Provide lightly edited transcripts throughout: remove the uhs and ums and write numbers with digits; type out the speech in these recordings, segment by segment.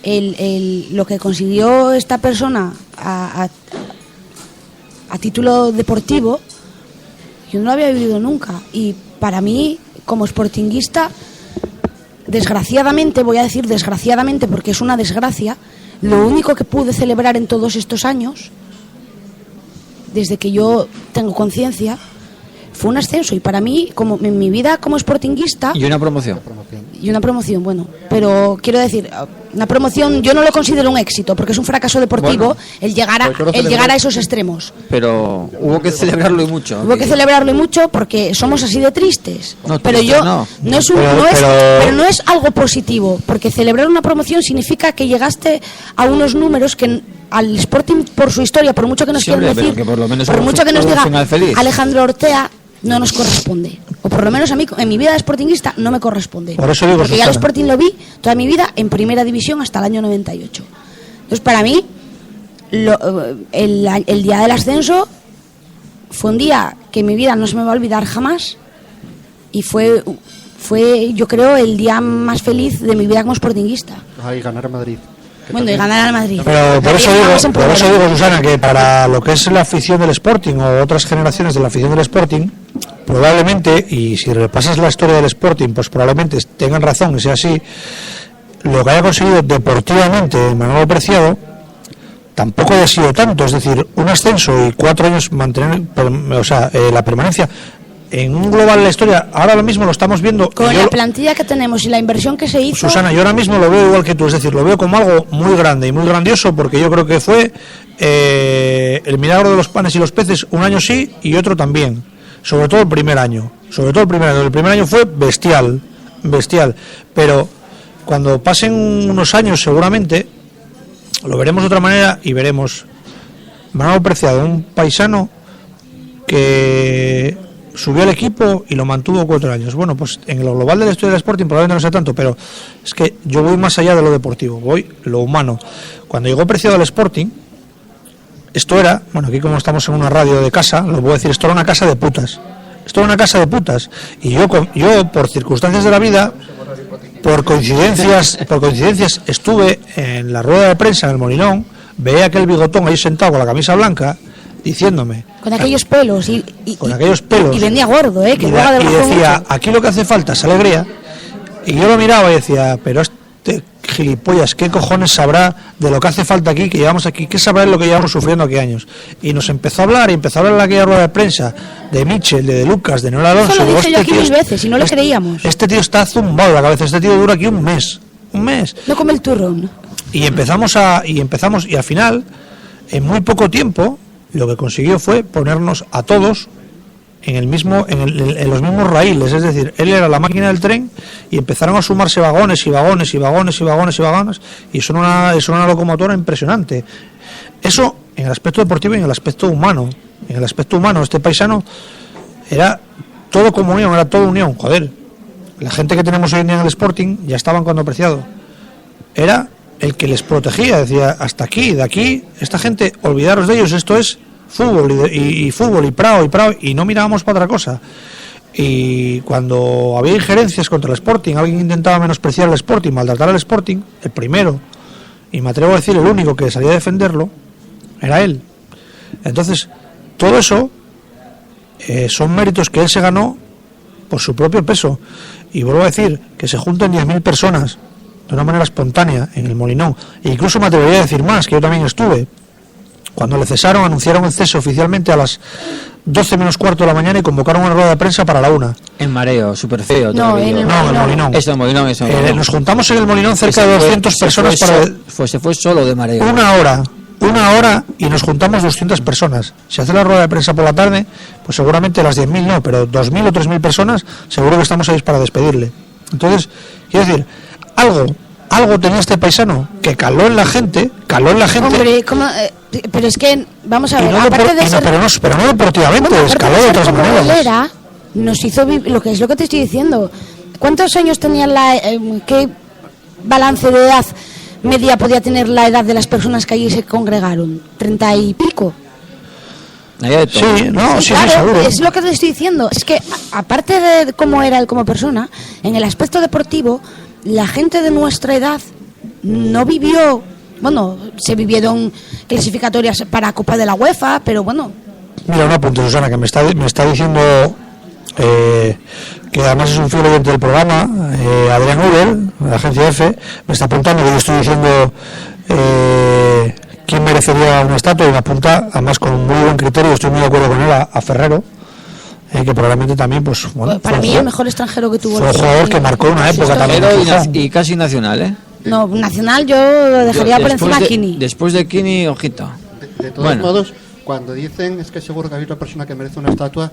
lo que consiguió esta persona a título deportivo, yo no lo había vivido nunca. Y para mí, como sportinguista, desgraciadamente, voy a decir desgraciadamente porque es una desgracia, lo único que pude celebrar en todos estos años, desde que yo tengo conciencia, fue un ascenso. Y para mí, como en mi vida como sportinguista... Y una promoción. Y una promoción, bueno. Pero quiero decir, una promoción yo no lo considero un éxito, porque es un fracaso deportivo el llegar a esos extremos. Pero hubo que celebrarlo y mucho. Hubo que celebrarlo y mucho porque somos así de tristes. No, pero triste, yo no. Pero no es algo positivo, porque celebrar una promoción significa que llegaste a unos números que al Sporting, por su historia, por mucho que nos quieran decir, que por lo menos mucho que nos diga feliz. Alejandro Ortea, no nos corresponde, o por lo menos a mí en mi vida de sportinguista no me corresponde. Por eso digo, porque ya el Susana, Sporting lo vi toda mi vida en primera división hasta el año 98. Entonces para mí el día del ascenso fue un día que en mi vida no se me va a olvidar jamás, y fue yo creo el día más feliz de mi vida como sportinguista. Y ganar a Madrid. Bueno, y ganar al Madrid. pero por eso digo, Susana, que para lo que es la afición del Sporting o otras generaciones de la afición del Sporting, probablemente, y si repasas la historia del Sporting, pues probablemente tengan razón y sea así, lo que haya conseguido deportivamente Manolo Preciado tampoco haya sido tanto. Es decir, un ascenso y 4 años mantener la permanencia en un global de la historia, ahora mismo lo estamos viendo. Con la plantilla que tenemos y la inversión que se hizo. Susana, yo ahora mismo lo veo igual que tú, es decir, lo veo como algo muy grande y muy grandioso, porque yo creo que fue el milagro de los panes y los peces, un año sí y otro también, sobre todo el primer año. El primer año fue bestial, pero cuando pasen unos años seguramente lo veremos de otra manera y veremos Manolo Preciado, un paisano que subió al equipo y lo mantuvo 4 años. Bueno, pues en lo global de la historia del Sporting probablemente no sea tanto, pero es que yo voy más allá de lo deportivo, voy lo humano. Cuando llegó Preciado al Sporting, esto era, bueno, aquí como estamos en una radio de casa, lo puedo decir, esto era una casa de putas. Y yo por circunstancias de la vida, por coincidencias estuve en la rueda de prensa en el Molinón, veía aquel bigotón ahí sentado con la camisa blanca diciéndome con aquellos pelos y venía gordo, que y decía mucho. Aquí lo que hace falta es alegría, y yo lo miraba y decía, pero este gilipollas, ¿qué cojones sabrá de lo que hace falta aquí, que llevamos aquí? ¿Qué sabrá de lo que llevamos sufriendo aquí años? Y nos empezó a hablar en aquella rueda de prensa de Michel, de Lucas, de Noel Alonso. Eso lo dije yo aquí 1000 veces y no le creíamos. Este tío está zumbado de la cabeza, este tío dura aquí un mes. No come el turrón. Y empezamos y al final, en muy poco tiempo, lo que consiguió fue ponernos a todos en los mismos raíles. Es decir, él era la máquina del tren y empezaron a sumarse vagones y son una locomotora impresionante. Eso en el aspecto deportivo y en el aspecto humano. Este paisano era todo comunión, era todo unión. Joder, la gente que tenemos hoy en día en el Sporting ya estaban cuando Preciado era el que les protegía, decía, hasta aquí, de aquí, esta gente, olvidaros de ellos, esto es fútbol y fútbol y prao, y no mirábamos para otra cosa. Y cuando había injerencias contra el Sporting, alguien intentaba menospreciar al Sporting, maltratar al Sporting, el primero, y me atrevo a decir el único que salía a defenderlo, era él. Entonces, todo eso son méritos que él se ganó por su propio peso. Y vuelvo a decir, que se junten 10.000 personas de una manera espontánea en el Molinón, e incluso me atrevería a decir más, que yo también estuve. Cuando le cesaron, anunciaron el cese oficialmente a las 12 menos cuarto de la mañana y convocaron una rueda de prensa para la 1. En Mareo, súper feo. No, en el Molinón. Eso, Molinón. Nos juntamos en el Molinón cerca de 200 personas se fue solo de Mareo. Una hora y nos juntamos 200 personas. Si hace la rueda de prensa por la tarde, pues seguramente las 10.000 no, pero 2.000 o 3.000 personas seguro que estamos ahí para despedirle. Entonces, quiero decir, algo tenía este paisano que caló en la gente. Hombre, pero es que vamos a ver, pero no deportivamente, escaló de otras maneras. Nos hizo lo que te estoy diciendo. ¿Cuántos años tenían qué balance de edad media podía tener la edad de las personas que allí se congregaron? 30 y pico. Sí, claro, seguro. Es lo que te estoy diciendo. Es que aparte de cómo era él como persona, en el aspecto deportivo, la gente de nuestra edad no vivió, bueno, se vivieron clasificatorias para Copa de la UEFA, pero bueno. Mira, un apunte, Susana, que me está diciendo que además es un fiel oyente del programa, Adrián Ubel, de la agencia F, me está apuntando que yo estoy diciendo quién merecería una estatua, y me apunta, además con muy buen criterio, estoy muy de acuerdo con él, a Ferrero, que probablemente también, pues bueno, para mí el mejor extranjero que tuvo. Fue un jugador que marcó una época también. Y casi nacional, ¿eh? No, nacional yo lo dejaría por encima de Kini. Después de Kini, ojito. De todos modos, cuando dicen es que seguro que hay otra persona que merece una estatua,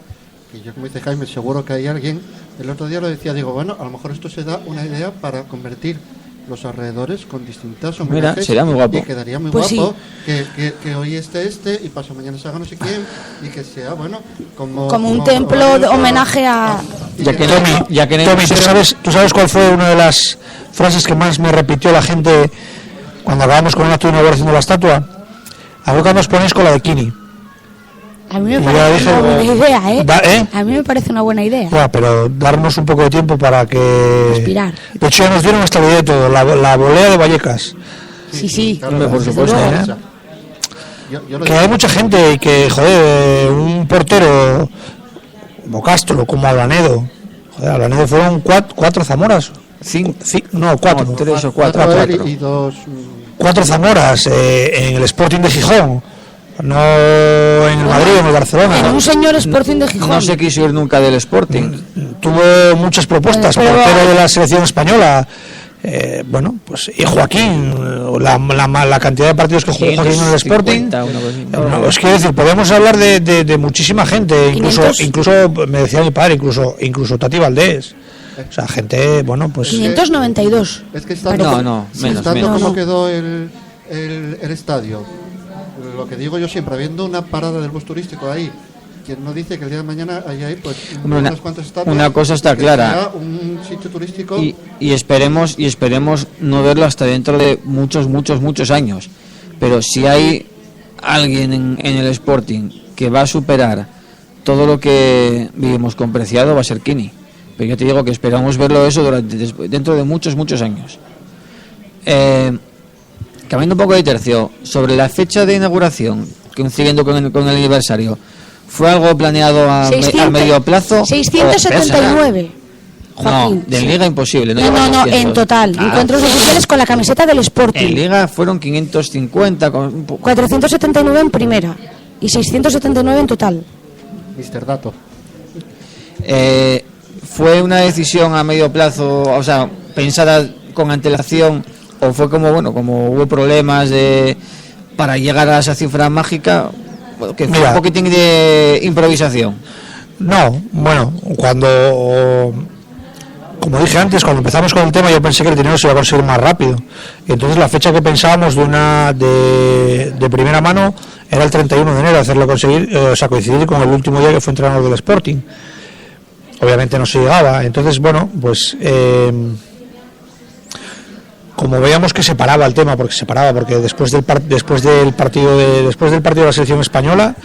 que yo, como dice Jaime, seguro que hay alguien. El otro día lo decía, digo, bueno, a lo mejor esto se da una idea para convertir los alrededores con distintas homenajes. Mira, sería muy guapo. Y quedaría muy pues guapo sí. que hoy esté y pasado mañana se haga no sé quién, y que sea, bueno, como un templo de homenaje a... Tommy, ¿tú sabes cuál fue una de las frases que más me repitió la gente cuando acabamos con el acto de inauguración de la estatua? A ver cuando os ponéis con la de Kini. A mí me parece una buena idea, A mí me parece una buena idea. Ya, pero darnos un poco de tiempo para que... Respirar. De hecho, ya nos dieron hasta la idea de todo, la volea de Vallecas. Sí. Claro, por supuesto. Que hay mucha gente y que, joder, un portero como Castro, como Ablanedo. Joder, Ablanedo fueron cuatro Zamoras. Cuatro. 3 o 4. Y 2... 4 Zamoras en el Sporting de Gijón. No en el Madrid o en el Barcelona. En un señor Sporting de Gijón. No se quiso ir nunca del Sporting. Tuvo muchas propuestas, portero de la selección española. Bueno, pues y Joaquín, la cantidad de partidos que jugó Joaquín en el Sporting. Os quiero decir, podemos hablar de muchísima gente, incluso me decía mi padre, incluso Tati Valdés. O sea, gente, bueno, pues 592. Es que está menos. ¿Cómo quedó el estadio? Lo que digo yo siempre, habiendo una parada del bus turístico ahí, quien no dice que el día de mañana hay ahí pues unas cuantas estatuas, una cosa está clara, un sitio turístico, y esperemos no verlo hasta dentro de muchos años, pero si hay alguien en el Sporting que va a superar todo lo que vivimos con Preciado, va a ser Kini. Pero yo te digo que esperamos verlo eso dentro de muchos años. Cambiando un poco de tercio, sobre la fecha de inauguración, siguiendo con el aniversario, ¿fue algo planeado a medio plazo? 679. Joaquín, de Liga imposible. No, en total. Encuentros oficiales con la camiseta del Sporting. En Liga fueron 550. 479 en primera y 679 en total. Mr. Dato. ¿Fue una decisión a medio plazo, o sea, pensada con antelación, o fue como hubo problemas para llegar a esa cifra mágica, que fue un poquitín de improvisación? No, bueno, como dije antes, cuando empezamos con el tema, yo pensé que el dinero se iba a conseguir más rápido. Y entonces la fecha que pensábamos de primera mano era el 31 de enero, coincidir con el último día que fue entrenador del Sporting. Obviamente no se llegaba. Entonces, bueno, pues como veíamos que se paraba el tema, porque después del partido de la selección española,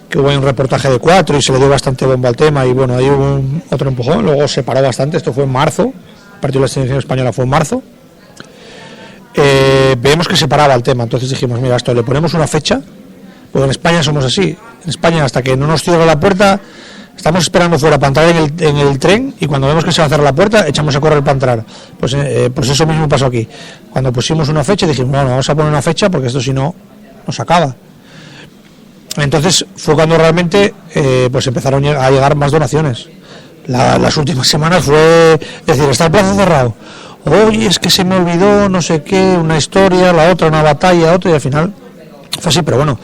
que hubo un reportaje de 4 y se le dio bastante bomba al tema, y bueno, ahí hubo otro empujón, luego se paró bastante. Esto fue en marzo, el partido de la selección española fue en marzo. Vemos que se paraba el tema, entonces dijimos, mira, esto le ponemos una fecha, porque en España somos así. En España, hasta que no nos cierra la puerta, estamos esperando fuera para entrar en el tren, y cuando vemos que se va a cerrar la puerta, echamos a correr para entrar. Pues eso mismo pasó aquí. Cuando pusimos una fecha, dijimos, bueno, vamos a poner una fecha, porque esto si no, nos acaba. Entonces fue cuando realmente pues empezaron a llegar más donaciones. Las últimas semanas fue decir, está el plazo cerrado, oye, es que se me olvidó no sé qué, una historia, la otra, una batalla, otra, y al final fue así. Pero bueno,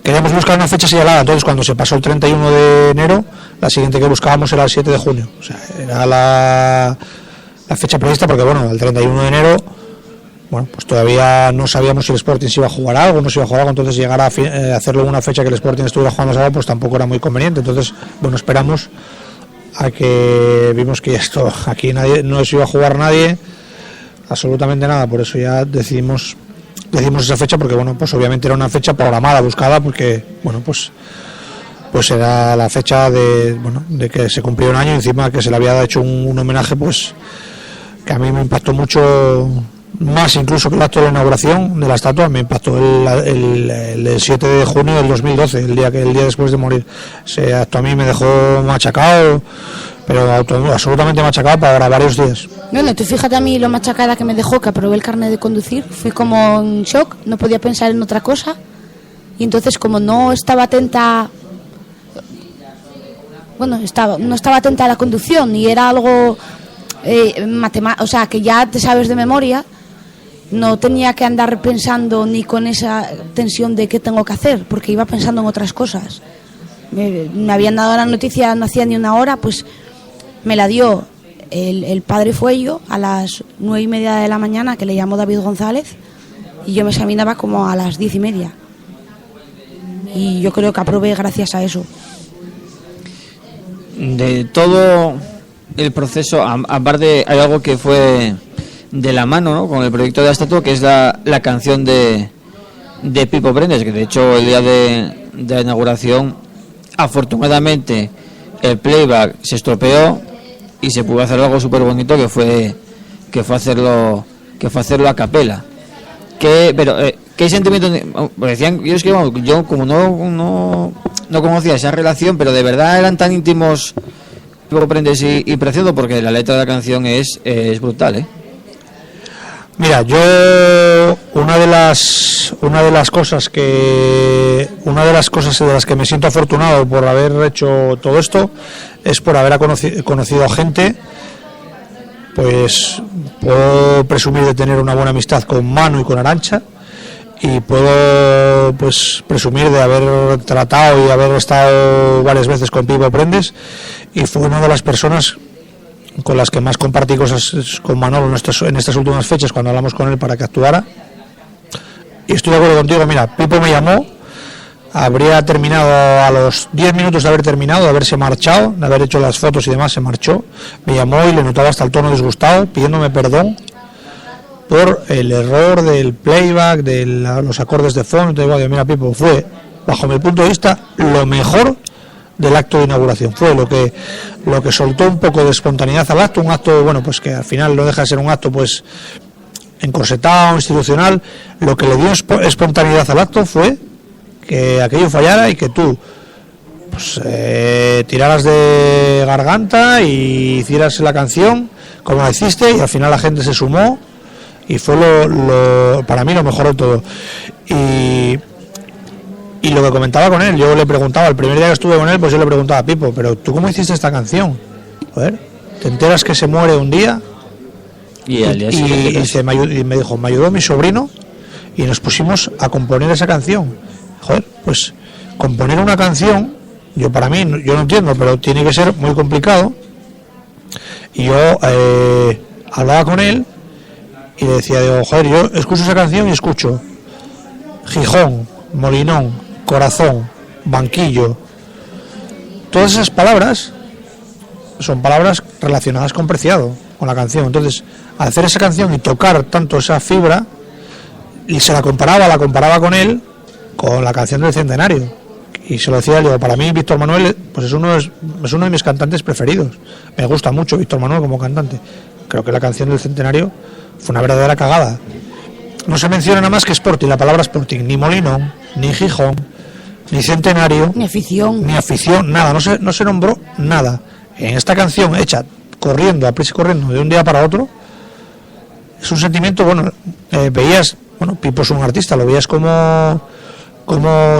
queríamos buscar una fecha señalada. Entonces cuando se pasó el 31 de enero, la siguiente que buscábamos era el 7 de junio. O sea, era la fecha prevista, porque bueno, el 31 de enero, bueno, pues todavía no sabíamos si el Sporting se iba a jugar algo, no se iba a jugar algo. Entonces llegar a hacerlo en una fecha que el Sporting estuviera jugando algo, pues tampoco era muy conveniente. Entonces, bueno, esperamos a que vimos que esto aquí no se iba a jugar nadie, absolutamente nada. Por eso ya decidimos esa fecha, porque bueno, pues obviamente era una fecha programada, buscada, porque bueno, pues era la fecha de que se cumplió un año, encima que se le había hecho un homenaje, pues que a mí me impactó mucho más incluso que el acto de la inauguración de la estatua. Me impactó el 7 de junio del 2012, el día después de morir. Ese acto a mí me dejó machacado, pero absolutamente machacado para varios días. Bueno, tú fíjate a mí lo machacada que me dejó, que aprobé el carnet de conducir, fui como en shock, no podía pensar en otra cosa, y entonces como no estaba atenta, no estaba atenta a la conducción, y era algo o sea, que ya te sabes de memoria, no tenía que andar pensando ni con esa tensión de qué tengo que hacer, porque iba pensando en otras cosas. Me habían dado la noticia no hacía ni una hora, pues me la dio el padre Fuello a las 9:30 de la mañana, que le llamó David González, y yo me examinaba como a las 10:30. Y yo creo que aprobé gracias a eso. De todo el proceso, aparte hay algo que fue de la mano, ¿no?, con el proyecto de la estatua, que es la canción de Pipo Prendes, que de hecho el día de la inauguración, afortunadamente, el playback se estropeó y se pudo hacer algo súper bonito, que fue hacerlo a capela. ¿Qué sentimiento? Decían, yo como no conocía esa relación, pero de verdad eran tan íntimos Pipo Prendes y Preciado, porque la letra de la canción es brutal, ¿eh? Mira, yo una de las cosas de las que me siento afortunado por haber hecho todo esto es por haber conocido a gente. Pues puedo presumir de tener una buena amistad con Manu y con Arantxa, y puedo pues presumir de haber tratado y haber estado varias veces con Pipo Prendes, y fue una de las personas con las que más compartí cosas con Manolo en estas últimas fechas, cuando hablamos con él para que actuara. Y estoy de acuerdo contigo. Mira, Pipo me llamó, habría terminado a los 10 minutos de haber terminado, de haberse marchado, de haber hecho las fotos y demás, se marchó, me llamó y le notaba hasta el tono disgustado, pidiéndome perdón por el error del playback, de los acordes de fondo. Te digo, mira, Pipo, fue, bajo mi punto de vista, lo mejor del acto de inauguración. Fue lo que soltó un poco de espontaneidad al acto, un acto, bueno, pues que al final no deja de ser un acto pues encorsetado, institucional. Lo que le dio espontaneidad al acto fue que aquello fallara y que tú pues tiraras de garganta y hicieras la canción como la hiciste, y al final la gente se sumó, y fue para mí lo mejor de todo. Y lo que comentaba con él, yo le preguntaba, el primer día que estuve con él, pues yo le preguntaba a Pipo, pero ¿tú cómo hiciste esta canción? Joder, ¿te enteras que se muere un día? Y me dijo, me ayudó mi sobrino y nos pusimos a componer esa canción. Joder, pues componer una canción, yo no entiendo, pero tiene que ser muy complicado. Y yo hablaba con él y le decía, joder, yo escucho esa canción y escucho Gijón, Molinón, Corazón, Banquillo. Todas esas palabras son palabras relacionadas con Preciado, con la canción. Entonces, al hacer esa canción y tocar tanto esa fibra, y se la comparaba con él, con la canción del Centenario. Y se lo decía, digo, para mí Víctor Manuel pues es uno de mis cantantes preferidos. Me gusta mucho Víctor Manuel como cantante. Creo que la canción del Centenario fue una verdadera cagada. No se menciona nada más que Sporting, la palabra Sporting, ni Molinón, ni Gijón, ni Centenario, ni afición, nada, no se nombró nada. En esta canción hecha corriendo, a prisa corriendo, de un día para otro, es un sentimiento, veías, Pipo es un artista, lo veías como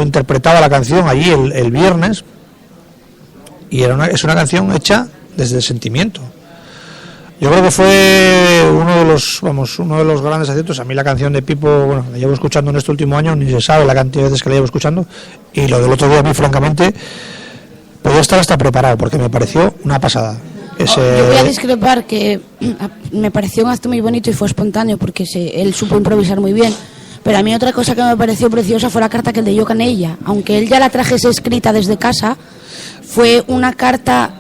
interpretaba la canción allí el viernes, y es una canción hecha desde el sentimiento. Yo creo que fue uno de los grandes aciertos. A mí la canción de Pipo, la llevo escuchando en este último año, ni se sabe la cantidad de veces que la llevo escuchando, y lo del otro día a mí, francamente, podía estar hasta preparado, porque me pareció una pasada. Yo voy a discrepar, que me pareció un acto muy bonito y fue espontáneo, porque él supo improvisar muy bien. Pero a mí otra cosa que me pareció preciosa fue la carta que le dio Canella. Aunque él ya la trajese escrita desde casa, fue una carta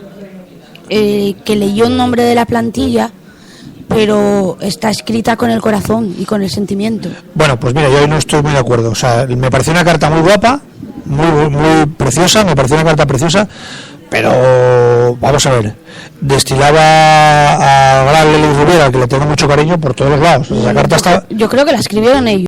que leyó en nombre de la plantilla, pero está escrita con el corazón y con el sentimiento. Bueno, pues mira, yo hoy no estoy muy de acuerdo. O sea, me pareció una carta muy guapa, muy preciosa, me pareció una carta preciosa, Pero vamos a ver, destilaba a gran Lely Rivera, que le tengo mucho cariño, por todos los lados. Esa carta está... Yo creo que la escribieron ellos.